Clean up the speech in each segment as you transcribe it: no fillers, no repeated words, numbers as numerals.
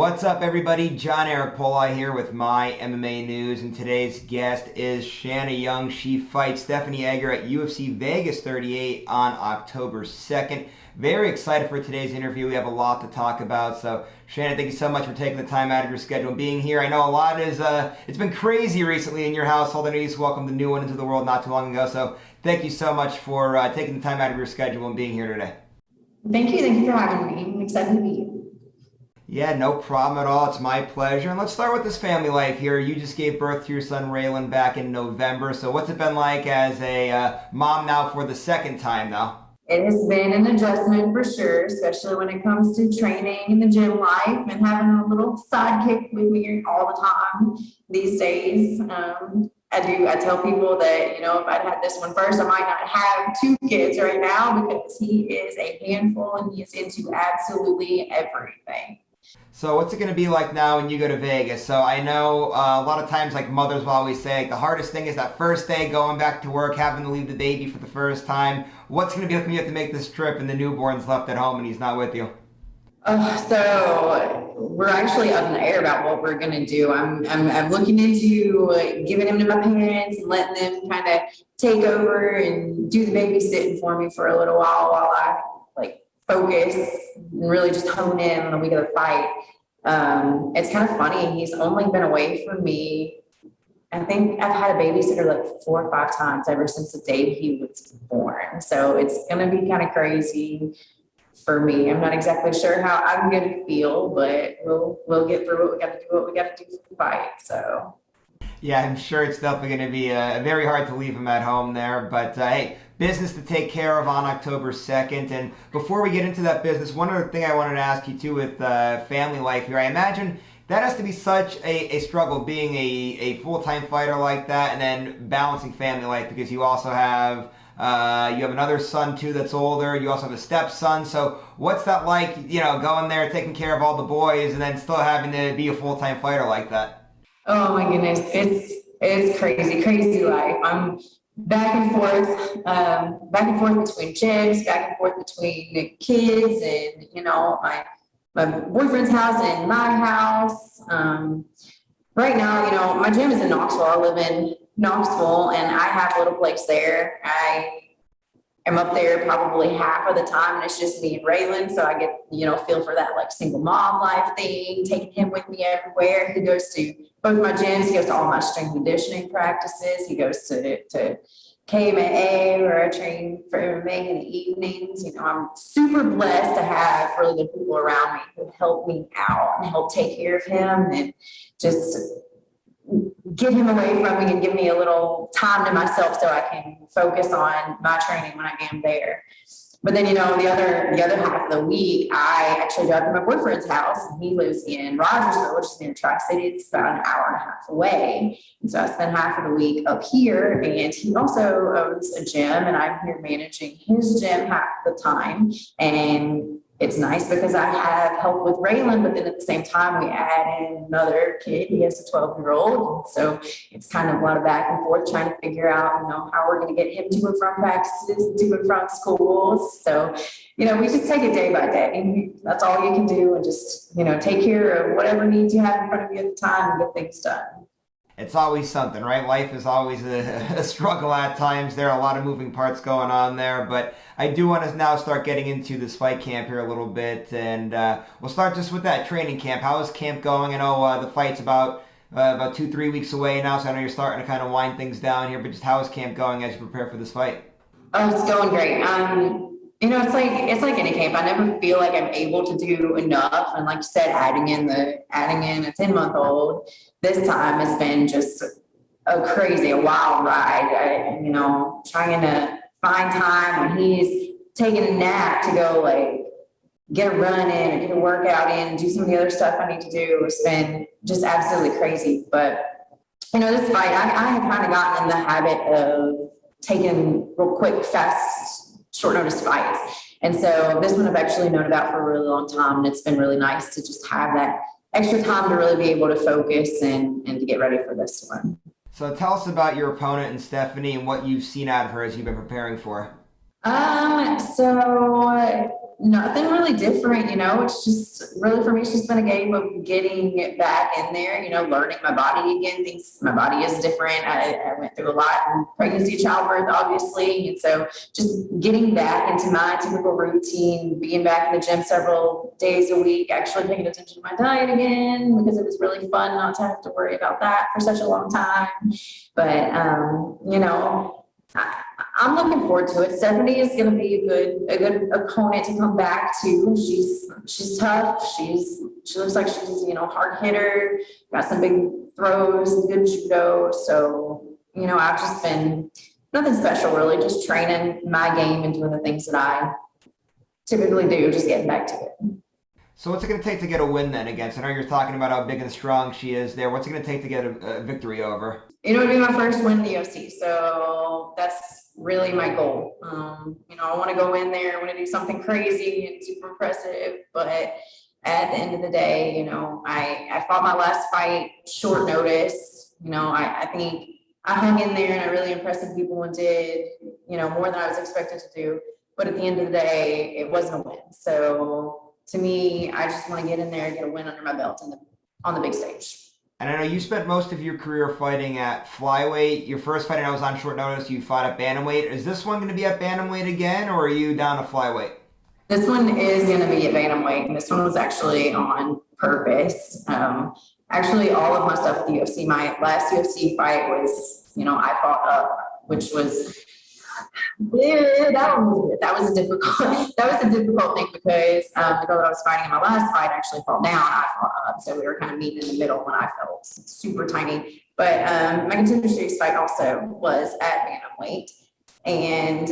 What's up, everybody? John Eric Poli here with My MMA News, and today's guest is Shanna Young. She fights Stephanie Egger at UFC Vegas 38 on October 2nd. Very excited for today's interview. We have a lot to talk about. So, Shanna, thank you so much for taking the time out of your schedule and being here. I know a lot it's been crazy recently in your household. I know you just welcomed the new one into the world not too long ago. So, thank you so much for taking the time out of your schedule and being here today. Thank you. Thank you for having me. I'm excited to be here. Yeah, no problem at all. It's my pleasure. And let's start with this family life here. You just gave birth to your son Raylan back in November. So what's it been like as a mom now for the second time now? It has been an adjustment for sure, especially when it comes to training in the gym life and having a little sidekick with me all the time these days. I tell people that, if I'd had this one first, I might not have two kids right now because he is a handful and he is into absolutely everything. So what's it going to be like now when you go to Vegas? So I know a lot of times, like mothers will always say, the hardest thing is that first day going back to work, having to leave the baby for the first time. What's going to be like when you have to make this trip and the newborn's left at home and he's not with you? So we're actually up in the air about what we're going to do. I'm looking into giving him to my parents and letting them kind of take over and do the babysitting for me for a little while I focus and really just hone in on the week of the fight. It's kind of funny. He's only been away from me. I think I've had a babysitter like 4 or 5 times ever since the day he was born. So it's going to be kind of crazy for me. I'm not exactly sure how I'm going to feel, but we'll get through what we got to do, what we got to do for the fight. So. Yeah, I'm sure it's definitely going to be very hard to leave him at home there. But hey, business to take care of on October 2nd. And before we get into that business, one other thing I wanted to ask you too with family life here. I imagine that has to be such a struggle being a full-time fighter like that and then balancing family life because you also have you have another son too that's older. You also have a stepson. So what's that like, going there, taking care of all the boys and then still having to be a full-time fighter like that? Oh my goodness, it's crazy life. I'm back and forth between gyms, back and forth between the kids and my boyfriend's house and my house. Right now, my gym is in Knoxville. I live in Knoxville and I have a little place there. I'm up there probably half of the time and it's just me and Raylan. So I get, feel for that like single mom life thing, taking him with me everywhere. He goes to both my gyms. He goes to all my strength and conditioning practices. He goes to KMA where I train for MMA in the evenings. I'm super blessed to have really good people around me who help me out and help take care of him and just get him away from me and give me a little time to myself so I can focus on my training when I am there. But then, the other half of the week, I actually drive to my boyfriend's house and he lives in Rogersville, which is near Tri-City. It's about an hour and a half away. And so I spend half of the week up here and he also owns a gym and I'm here managing his gym half the time. And it's nice because I have help with Raylan, but then at the same time, we add in another kid. He has a 12-year-old. So it's kind of a lot of back and forth trying to figure out, how we're going to get him to and from practices, to and from schools. So, we just take it day by day. And that's all you can do and just, take care of whatever needs you have in front of you at the time and get things done. It's always something, right? Life is always a struggle at times. There are a lot of moving parts going on there, but I do want to now start getting into this fight camp here a little bit, and we'll start just with that training camp. How is camp going? I know the fight's about 2-3 weeks away now, so I know you're starting to kind of wind things down here, but just how is camp going as you prepare for this fight? Oh, it's going great. It's like any camp. I never feel like I'm able to do enough. And like you said, adding in a 10-month-old, this time has been just a wild ride. Trying to find time when he's taking a nap to go get a run in or get a workout in and do some of the other stuff I need to do. It's been just absolutely crazy. But this fight, I have kind of gotten in the habit of taking real quick, fast, short notice fights. And so this one I've actually known about for a really long time. And it's been really nice to just have that extra time to really be able to focus and to get ready for this one. So tell us about your opponent and Stephanie and what you've seen out of her as you've been preparing for her. So Nothing really different, it's just really for me, it's just been a game of getting it back in there, learning my body again. Things, my body is different. I went through a lot in pregnancy, childbirth, obviously. And so just getting back into my typical routine, being back in the gym several days a week, actually paying attention to my diet again, because it was really fun not to have to worry about that for such a long time. But, I'm looking forward to it. Stephanie is going to be a good opponent to come back to. She's tough. She looks like she's hard hitter. Got some big throws, good judo. So I've just been nothing special really, just training my game and doing the things that I typically do, just getting back to it. So what's it going to take to get a win then against? I know you're talking about how big and strong she is there. What's it going to take to get a victory over? It'll be my first win in the UFC, so that's really my goal. I want to go in there, I want to do something crazy and super impressive, but at the end of the day, I fought my last fight short notice. I think I hung in there and I really impressed some people and did, more than I was expected to do. But at the end of the day, it wasn't a win. So to me, I just want to get in there and get a win under my belt on the big stage. And I know you spent most of your career fighting at flyweight. Your first fight, I was on short notice, you fought at bantamweight. Is this one going to be at bantamweight again, or are you down to flyweight? This one is going to be at bantamweight, and this one was actually on purpose. Actually, all of my stuff at the UFC, my last UFC fight was, I fought up, which was, that was a difficult thing because the girl that I was fighting in my last fight actually fought down. I fought up, so we were kind of meeting in the middle when I felt super tiny. But my contender series fight also was at bantamweight, and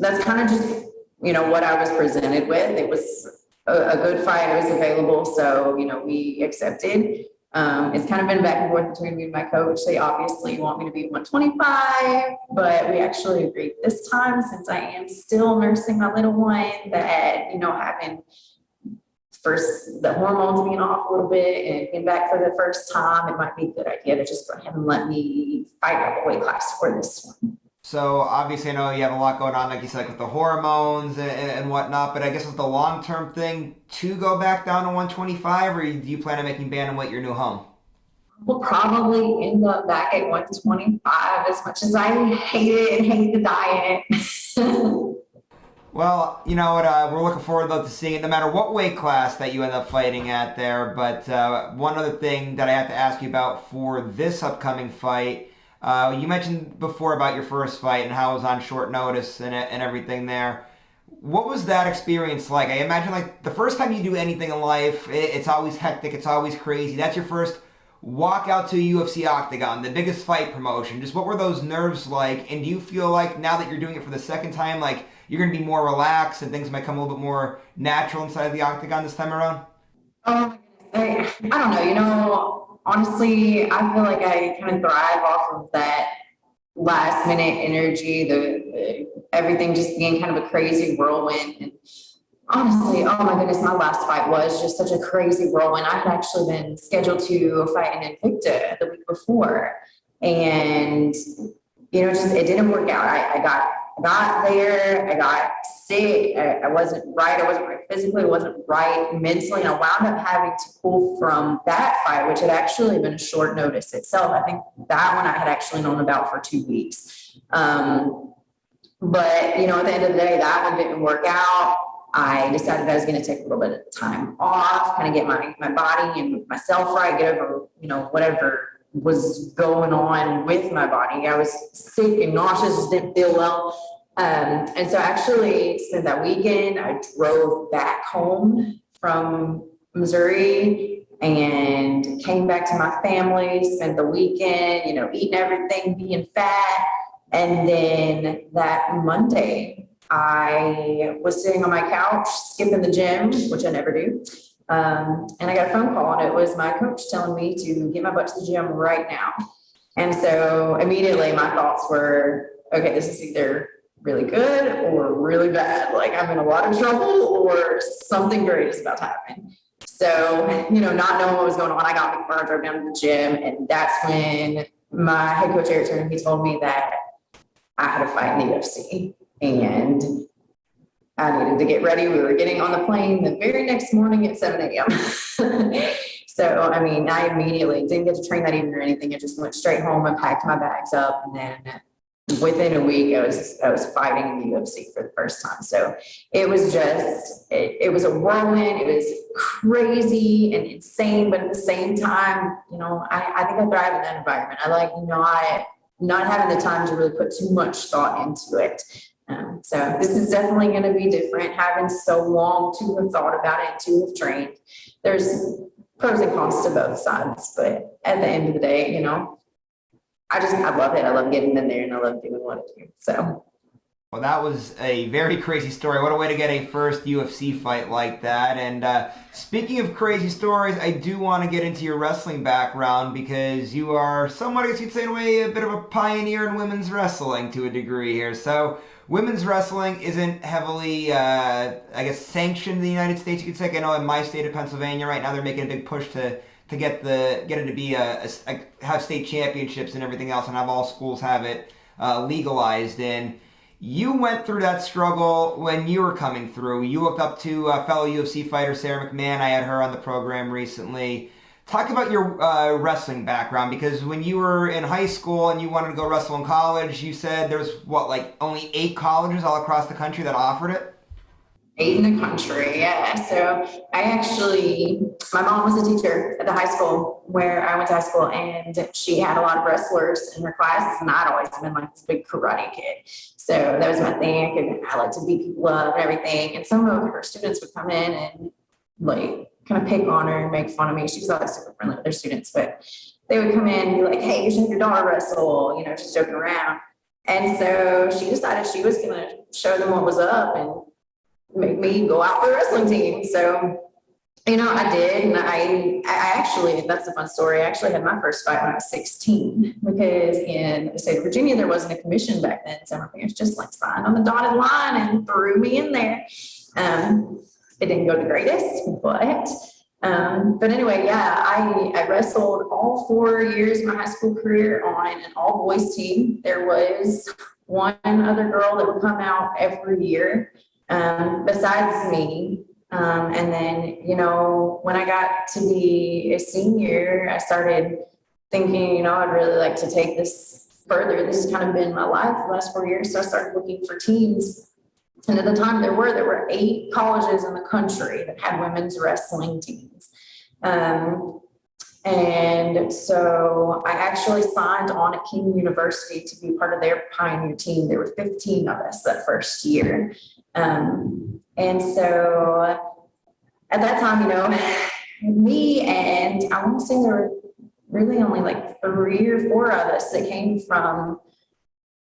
that's kind of just what I was presented with. It was a good fight. It was available, so we accepted. It's kind of been back and forth between me and my coach. They obviously want me to be 125, but we actually agreed this time, since I am still nursing my little one, that, having first the hormones being off a little bit and being back for the first time, it might be a good idea to just go ahead and let me fight up a weight class for this one. So obviously I know you have a lot going on, like you said, with the hormones and whatnot, but I guess it's the long-term thing to go back down to 125, or do you plan on making bantamweight your new home? We'll probably end up back at 125, as much as I hate it and hate the diet. Well, you know what, we're looking forward though to seeing it, no matter what weight class that you end up fighting at there. But one other thing that I have to ask you about for this upcoming fight, you mentioned before about your first fight and how it was on short notice and everything there. What was that experience like? I imagine like the first time you do anything in life, it's always hectic, it's always crazy. That's your first walk out to a UFC octagon, the biggest fight promotion. Just what were those nerves like? And do you feel like now that you're doing it for the second time, like you're going to be more relaxed and things might come a little bit more natural inside of the octagon this time around? Oh my goodness. I don't know, honestly, I feel like I kind of thrive off of that last minute energy, the everything just being kind of a crazy whirlwind. And honestly, oh my goodness, my last fight was just such a crazy whirlwind. I had actually been scheduled to fight in Invicta the week before, and just it didn't work out. I got there, I got sick, I wasn't right physically, I wasn't right mentally, and I wound up having to pull from that fight, which had actually been a short notice itself. I think that one I had actually known about for 2 weeks. But at the end of the day, that one didn't work out. I decided I was going to take a little bit of time off, kind of get my body and myself right, get over, whatever was going on with my body. I was sick and nauseous, didn't feel well. And so I actually spent that weekend, I drove back home from Missouri and came back to my family, spent the weekend, eating everything, being fat. And then that Monday, I was sitting on my couch, skipping the gym, which I never do. And I got a phone call, and it was my coach telling me to get my butt to the gym right now. And so immediately my thoughts were, okay, this is either really good or really bad. Like I'm in a lot of trouble or something great is about to happen. So, not knowing what was going on, I got in the car, drove down to the gym, and that's when my head coach, Eric Turner, he told me that I had a fight in the UFC. And I needed to get ready. We were getting on the plane the very next morning at 7 a.m. So, I mean, I immediately didn't get to train that evening or anything. I just went straight home and packed my bags up. And then within a week, I was fighting in the UFC for the first time. So it was just, it was a whirlwind. It was crazy and insane. But at the same time, you know, I think I thrive in that environment. I like, you know, not having the time to really put too much thought into it. So this is definitely going to be different, having so long to have thought about it, to have trained. There's pros and cons to both sides, but at the end of the day, you know, I love it. I love getting in there and I love doing what I do. So. Well, that was a very crazy story. What a way to get a first UFC fight like that. And speaking of crazy stories, I do want to get into your wrestling background because you are somewhat, I guess you'd say in a way, a bit of a pioneer in women's wrestling to a degree here. So women's wrestling isn't heavily, I guess, sanctioned in the United States, you could say. I know in my state of Pennsylvania right now they're making a big push to get it to be have state championships and everything else, and have all schools have it legalized. And you went through that struggle when you were coming through. You looked up to fellow UFC fighter Sarah McMahon. I had her on the program recently. Talk about your wrestling background, because when you were in high school and you wanted to go wrestle in college, you said there was, what, like only 8 colleges all across the country that offered it? 8 in the country, yeah. So my mom was a teacher at the high school where I went to high school, and she had a lot of wrestlers in her classes, and I'd always been like this big karate kid. So that was my thing. I like to beat people up and everything. And some of her students would come in and like kind of pick on her and make fun of me. She was always super friendly with her students, but they would come in and be like, hey, you should have your daughter wrestle, you know, just joking around. And so she decided she was going to show them what was up and make me go out for the wrestling team. So, you know, I did. And I actually, that's a fun story. I actually had my first fight when I was 16, because in the state of Virginia, there wasn't a commission back then. So my parents just like signed on the dotted line and threw me in there. It didn't go the greatest, but anyway, yeah, I wrestled all 4 years of my high school career on an all boys team. There was one other girl that would come out every year, besides me. And then, you know, when I got to be a senior, I started thinking, you know, I'd really like to take this further. This has kind of been my life the last 4 years. So I started looking for teams. And at the time there were 8 colleges in the country that had women's wrestling teams. And so I actually signed on at King University to be part of their pioneer team. There were 15 of us that first year. And so at that time, you know, me and I want to say there were really only like 3 or 4 of us that came from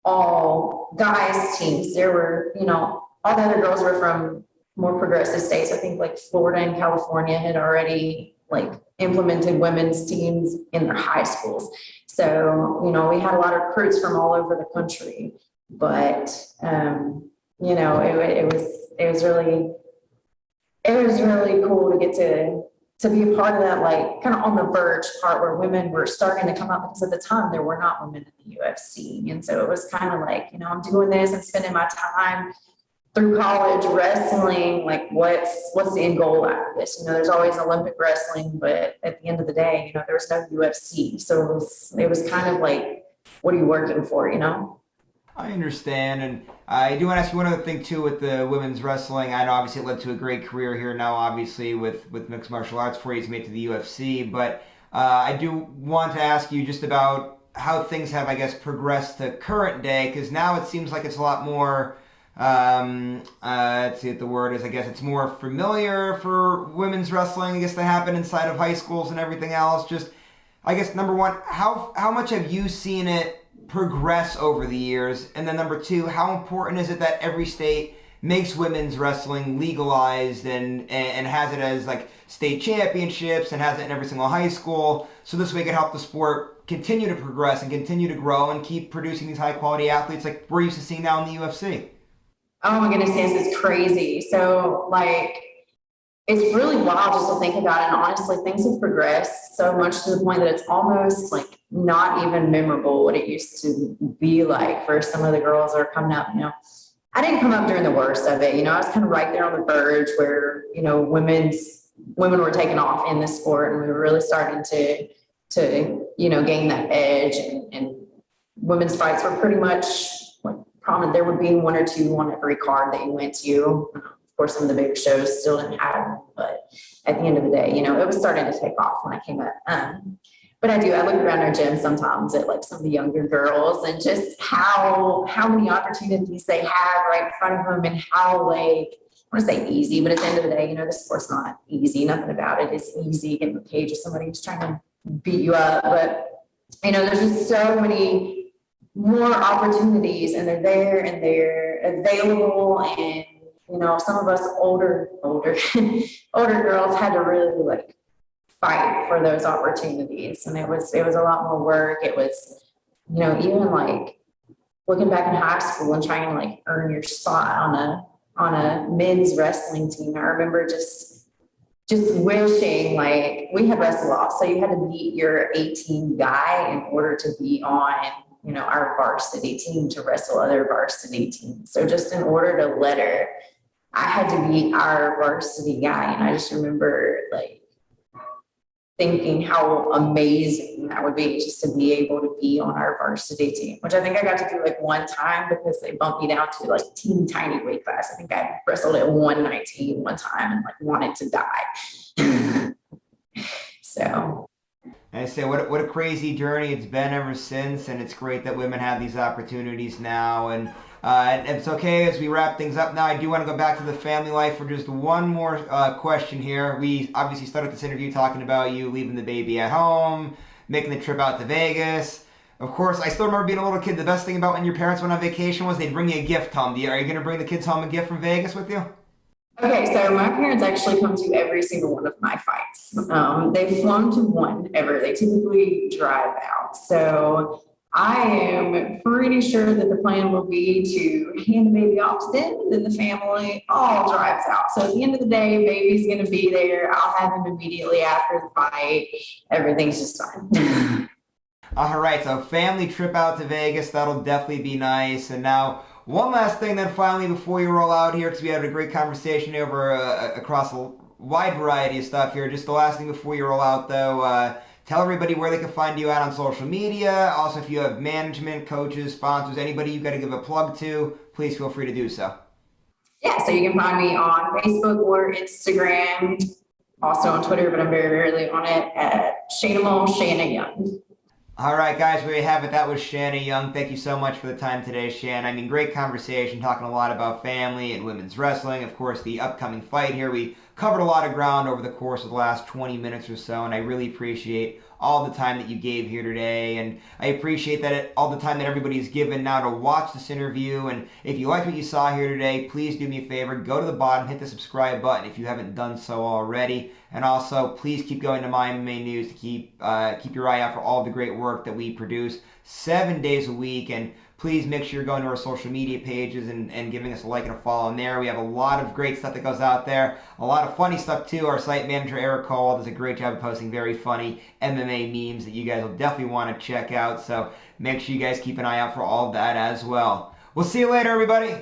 all guys teams. There were, you know, all the other girls were from more progressive states. I think like Florida and California had already like implemented women's teams in their high schools. So, you know, we had a lot of recruits from all over the country, but, you know, it was really cool to get to be a part of that, like kind of on the verge part where women were starting to come up, because at the time there were not women in the UFC. And so it was kind of like, you know, I'm doing this and spending my time through college wrestling, like what's the end goal after this? You know, there's always Olympic wrestling, but at the end of the day, you know, there was no UFC. So it was kind of like, what are you working for, you know? I understand, and I do want to ask you one other thing too with the women's wrestling. I know obviously it led to a great career here now, obviously with mixed martial arts before you made to the UFC. But I do want to ask you just about how things have, I guess, progressed to current day, because now it seems like it's a lot more. Let's see what the word is. I guess it's more familiar for women's wrestling, I guess, to happen inside of high schools and everything else. Just, I guess, number one, how much have you seen it progress over the years? And then number 2, how important is it that every state makes women's wrestling legalized and has it as like state championships and has it in every single high school, so this way it can help the sport continue to progress and continue to grow and keep producing these high quality athletes like we're used to seeing now in the UFC? Oh my goodness, yes, it's crazy. So like, it's really wild just to think about it. And honestly, things have progressed so much to the point that it's almost like not even memorable what it used to be like for some of the girls that are coming up, you know. I didn't come up during the worst of it. I was kind of right there on the verge where, women were taking off in the sport, and we were really starting to gain that edge, and women's fights were pretty much like prominent. There would be one or two on every card that you went to. Of course, some of the bigger shows still didn't have them, but at the end of the day, it was starting to take off when I came up. But I look around our gym sometimes at like some of the younger girls, and just how many opportunities they have right in front of them, and how, like, I want to say easy, but at the end of the day, the sport's not easy. Nothing about it is easy. Getting in the cage with somebody who's trying to beat you up, but there's just so many more opportunities, and they're there and they're available. And some of us older older girls had to really like fight for those opportunities, and it was a lot more work. It was even like looking back in high school and trying to like earn your spot on a men's wrestling team. I remember just wishing, like, we had wrestle off, so you had to beat your 18 guy in order to be on our varsity team to wrestle other varsity teams. So just in order to let her, I had to beat our varsity guy. And I just remember like thinking how amazing that would be, just to be able to be on our varsity team, which I think I got to do like one time because they bumped me down to like teeny tiny weight class. I think I wrestled at 119 one time and like wanted to die. So And I say, what a crazy journey it's been ever since, and it's great that women have these opportunities now. And it's okay as we wrap things up now. I do want to go back to the family life for just one more question here. We obviously started this interview talking about you leaving the baby at home, making the trip out to Vegas. Of course, I still remember being a little kid. The best thing about when your parents went on vacation was they'd bring you a gift home. Are you going to bring the kids home a gift from Vegas with you? Okay, so my parents actually come to every single one of my fights. They've flown to one ever. They typically drive out. So I am pretty sure that the plan will be to hand the baby off to them, and then the family all drives out. So at the end of the day, baby's going to be there. I'll have him immediately after the fight. Everything's just fine. All right, so family trip out to Vegas. That'll definitely be nice. And now, one last thing then finally before you roll out here, because we had a great conversation over across a wide variety of stuff here. Just the last thing before you roll out, though, tell everybody where they can find you out on social media. Also, if you have management, coaches, sponsors, anybody you've got to give a plug to, please feel free to do so. Yeah, so you can find me on Facebook or Instagram, also on Twitter, but I'm very rarely on it, at Shanna Young. All right, guys, there you have it. That was Shanna Young. Thank you so much for the time today, Shanna. I mean, great conversation, talking a lot about family and women's wrestling. Of course, the upcoming fight here. We covered a lot of ground over the course of the last 20 minutes or so, and I really appreciate all the time that you gave here today. And I appreciate all the time that everybody's given now to watch this interview. And if you liked what you saw here today, please do me a favor. Go to the bottom, hit the subscribe button if you haven't done so already. And also, please keep going to MyMMANews to keep your eye out for all the great work that we produce 7 days a week. And please make sure you're going to our social media pages and giving us a like and a follow on there. We have a lot of great stuff that goes out there. A lot of funny stuff, too. Our site manager, Eric Cole, does a great job of posting very funny MMA memes that you guys will definitely want to check out. So make sure you guys keep an eye out for all of that as well. We'll see you later, everybody.